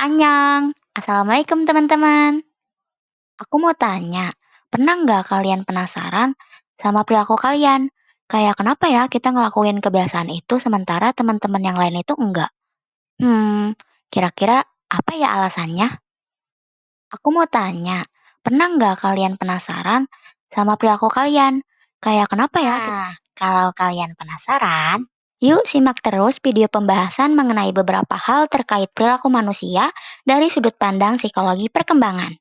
Annyeong, assalamualaikum teman-teman. Aku mau tanya, pernah nggak kalian penasaran sama perilaku kalian? Kayak kenapa ya kita ngelakuin kebiasaan itu sementara teman-teman yang lain itu enggak? Hmm, kira-kira apa ya alasannya? Aku mau tanya, pernah nggak kalian penasaran sama perilaku kalian? Kayak kenapa ya kita? Kalau kalian penasaran, yuk simak terus video pembahasan mengenai beberapa hal terkait perilaku manusia dari sudut pandang psikologi perkembangan.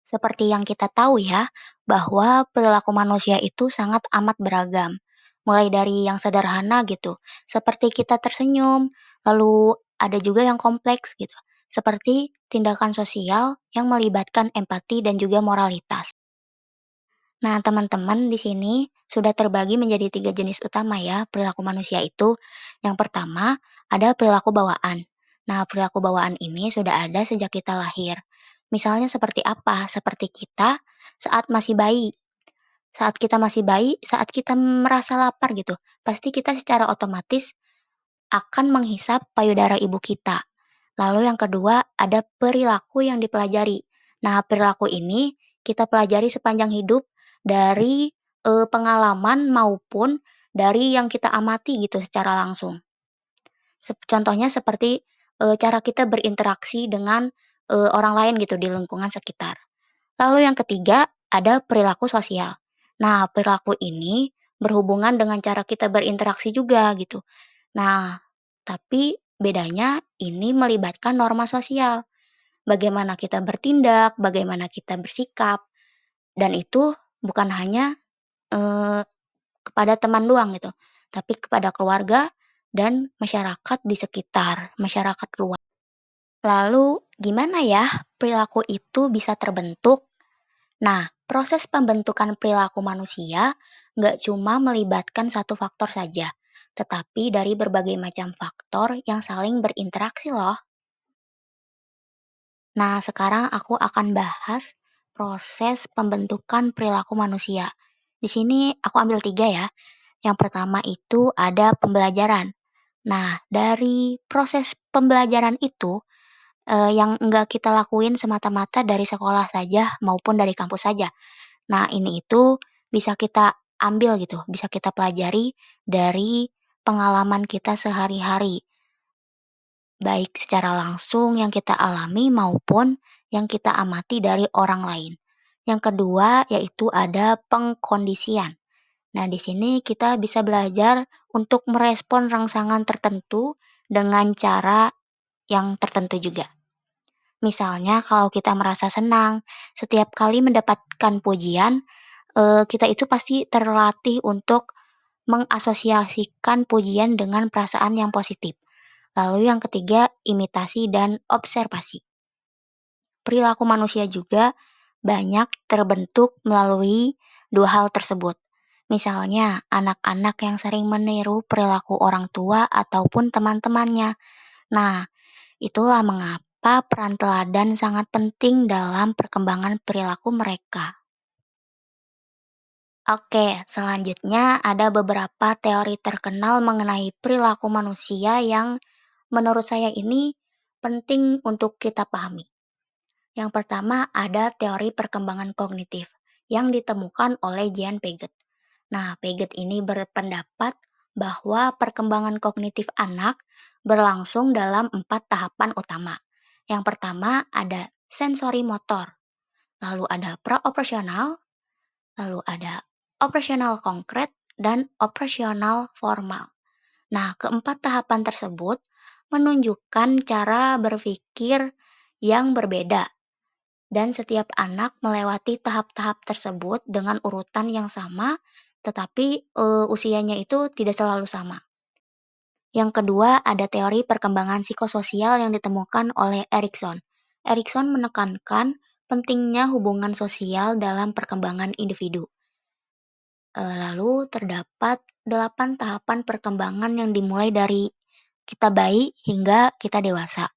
Seperti yang kita tahu ya, bahwa perilaku manusia itu sangat amat beragam. Mulai dari yang sederhana gitu, seperti kita tersenyum, lalu ada juga yang kompleks gitu, seperti tindakan sosial yang melibatkan empati dan juga moralitas. Nah, teman-teman di sini sudah terbagi menjadi tiga jenis utama ya perilaku manusia itu. Yang pertama, ada perilaku bawaan. Nah, perilaku bawaan ini sudah ada sejak kita lahir. Misalnya seperti apa? Seperti kita saat masih bayi. Saat kita merasa lapar gitu, pasti kita secara otomatis akan menghisap payudara ibu kita. Lalu yang kedua, ada perilaku yang dipelajari. Nah, perilaku ini kita pelajari sepanjang hidup dari pengalaman maupun dari yang kita amati gitu secara langsung. Contohnya seperti cara kita berinteraksi dengan orang lain gitu di lingkungan sekitar. Lalu yang ketiga, ada perilaku sosial. Nah, perilaku ini berhubungan dengan cara kita berinteraksi juga gitu. Nah, tapi bedanya ini melibatkan norma sosial. Bagaimana kita bertindak, bagaimana kita bersikap, dan itu bukan hanya eh, kepada teman doang gitu, tapi kepada keluarga dan masyarakat di sekitar, masyarakat luas. Lalu, gimana ya perilaku itu bisa terbentuk? Nah, proses pembentukan perilaku manusia nggak cuma melibatkan satu faktor saja, tetapi dari berbagai macam faktor yang saling berinteraksi loh. Nah, sekarang aku akan bahas proses pembentukan perilaku manusia. Di sini aku ambil tiga ya. Yang pertama itu ada pembelajaran. Nah, dari proses pembelajaran itu, yang enggak kita lakuin semata-mata dari sekolah saja maupun dari kampus saja. Nah, ini itu bisa kita ambil gitu, bisa kita pelajari dari pengalaman kita sehari-hari, baik secara langsung yang kita alami maupun yang kita amati dari orang lain. Yang kedua yaitu ada pengkondisian. Nah, di sini kita bisa belajar untuk merespon rangsangan tertentu dengan cara yang tertentu juga. Misalnya kalau kita merasa senang, setiap kali mendapatkan pujian, kita itu pasti terlatih untuk mengasosiasikan pujian dengan perasaan yang positif. Lalu yang ketiga, imitasi dan observasi. Perilaku manusia juga banyak terbentuk melalui dua hal tersebut. Misalnya, anak-anak yang sering meniru perilaku orang tua ataupun teman-temannya. Nah, itulah mengapa peran teladan sangat penting dalam perkembangan perilaku mereka. Oke, selanjutnya ada beberapa teori terkenal mengenai perilaku manusia yang menurut saya ini penting untuk kita pahami. Yang pertama ada teori perkembangan kognitif yang ditemukan oleh Jean Piaget. Nah, Piaget ini berpendapat bahwa perkembangan kognitif anak berlangsung dalam 4 tahapan utama. Yang pertama ada sensori motor, lalu ada praoperasional, lalu ada operasional konkret, dan operasional formal. Nah, keempat tahapan tersebut menunjukkan cara berpikir yang berbeda dan setiap anak melewati tahap-tahap tersebut dengan urutan yang sama, tetapi usianya itu tidak selalu sama. Yang kedua, ada teori perkembangan psikososial yang ditemukan oleh Erikson. Erikson menekankan pentingnya hubungan sosial dalam perkembangan individu. Lalu terdapat 8 tahapan perkembangan yang dimulai dari kita bayi hingga kita dewasa.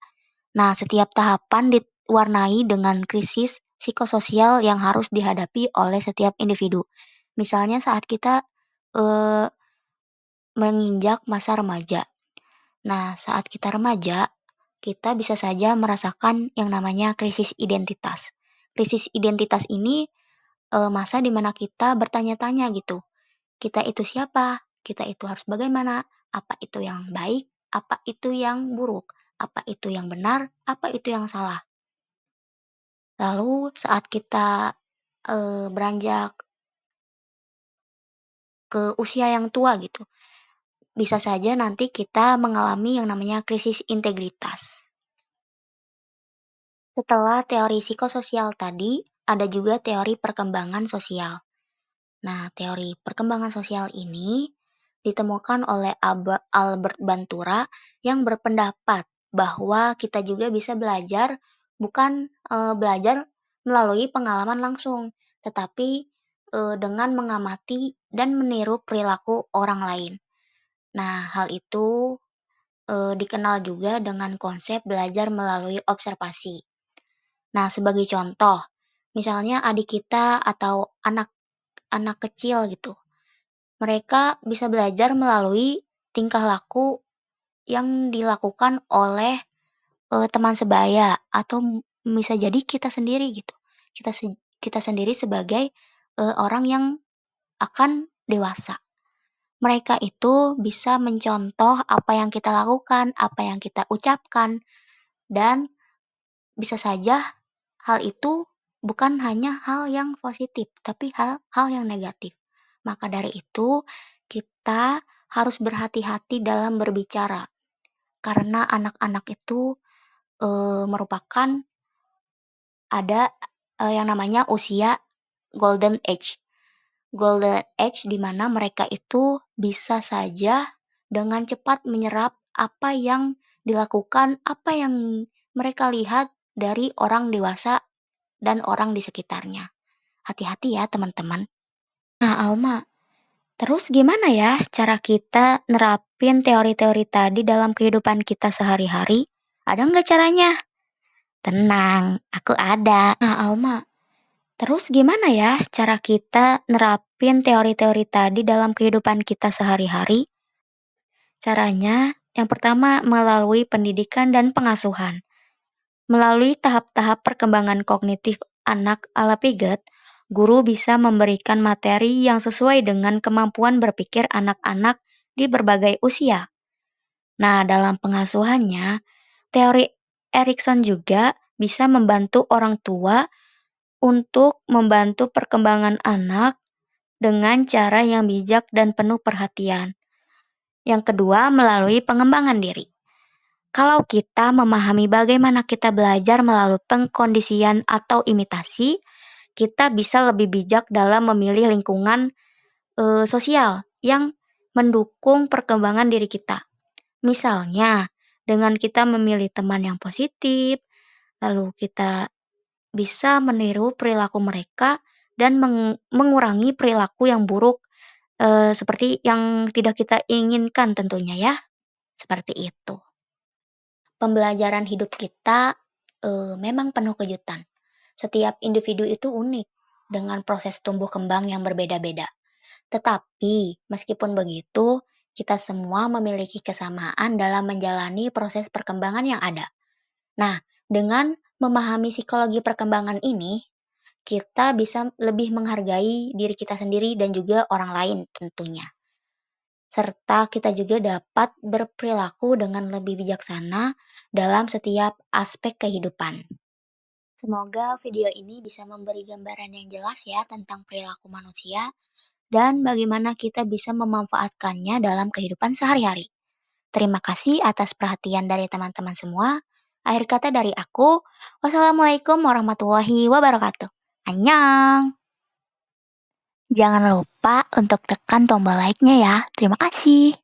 Nah, setiap tahapan diwarnai dengan krisis psikososial yang harus dihadapi oleh setiap individu. Misalnya saat kita eh, menginjak masa remaja. Nah, saat kita remaja, kita bisa saja merasakan yang namanya krisis identitas. Krisis identitas ini masa di mana kita bertanya-tanya gitu, kita itu siapa? Kita itu harus bagaimana? Apa itu yang baik? Apa itu yang buruk? Apa itu yang benar? Apa itu yang salah? Lalu saat kita beranjak ke usia yang tua gitu, bisa saja nanti kita mengalami yang namanya krisis integritas. Setelah teori psikososial tadi, ada juga teori perkembangan sosial. Nah, teori perkembangan sosial ini ditemukan oleh Albert Bandura yang berpendapat bahwa kita juga bisa belajar bukan belajar melalui pengalaman langsung, tetapi dengan mengamati dan meniru perilaku orang lain. Nah, hal itu dikenal juga dengan konsep belajar melalui observasi. Nah, sebagai contoh, misalnya adik kita atau anak kecil gitu, mereka bisa belajar melalui tingkah laku yang dilakukan oleh teman sebaya atau bisa jadi kita sendiri gitu. Kita sendiri sebagai orang yang akan dewasa. Mereka itu bisa mencontoh apa yang kita lakukan, apa yang kita ucapkan, dan bisa saja hal itu bukan hanya hal yang positif, tapi hal-hal yang negatif. Maka dari itu, kita harus berhati-hati dalam berbicara, karena anak-anak itu merupakan ada yang namanya usia golden age. Golden age di mana mereka itu bisa saja dengan cepat menyerap apa yang dilakukan, apa yang mereka lihat dari orang dewasa dan orang di sekitarnya. Hati-hati ya teman-teman. Nah Alma, terus gimana ya cara kita nerapin teori-teori tadi dalam kehidupan kita sehari-hari? Ada nggak caranya? Tenang, aku ada. Nah Alma, terus gimana ya cara kita nerapin teori-teori tadi dalam kehidupan kita sehari-hari? Caranya, yang pertama melalui pendidikan dan pengasuhan. Melalui tahap-tahap perkembangan kognitif anak ala Piaget, guru bisa memberikan materi yang sesuai dengan kemampuan berpikir anak-anak di berbagai usia. Nah, dalam pengasuhannya, teori Erikson juga bisa membantu orang tua untuk membantu perkembangan anak dengan cara yang bijak dan penuh perhatian. Yang kedua, melalui pengembangan diri. Kalau kita memahami bagaimana kita belajar melalui pengkondisian atau imitasi, kita bisa lebih bijak dalam memilih lingkungan sosial yang mendukung perkembangan diri kita. Misalnya, dengan kita memilih teman yang positif, lalu kita bisa meniru perilaku mereka dan mengurangi perilaku yang buruk seperti yang tidak kita inginkan tentunya ya. Seperti itu. Pembelajaran hidup kita memang penuh kejutan. Setiap individu itu unik dengan proses tumbuh kembang yang berbeda-beda. Tetapi meskipun begitu, kita semua memiliki kesamaan dalam menjalani proses perkembangan yang ada. Nah, dengan memahami psikologi perkembangan ini, kita bisa lebih menghargai diri kita sendiri dan juga orang lain tentunya. Serta kita juga dapat berperilaku dengan lebih bijaksana dalam setiap aspek kehidupan. Semoga video ini bisa memberi gambaran yang jelas ya tentang perilaku manusia dan bagaimana kita bisa memanfaatkannya dalam kehidupan sehari-hari. Terima kasih atas perhatian dari teman-teman semua. Akhir kata dari aku, wassalamualaikum warahmatullahi wabarakatuh. Annyeong! Jangan lupa untuk tekan tombol like-nya ya. Terima kasih.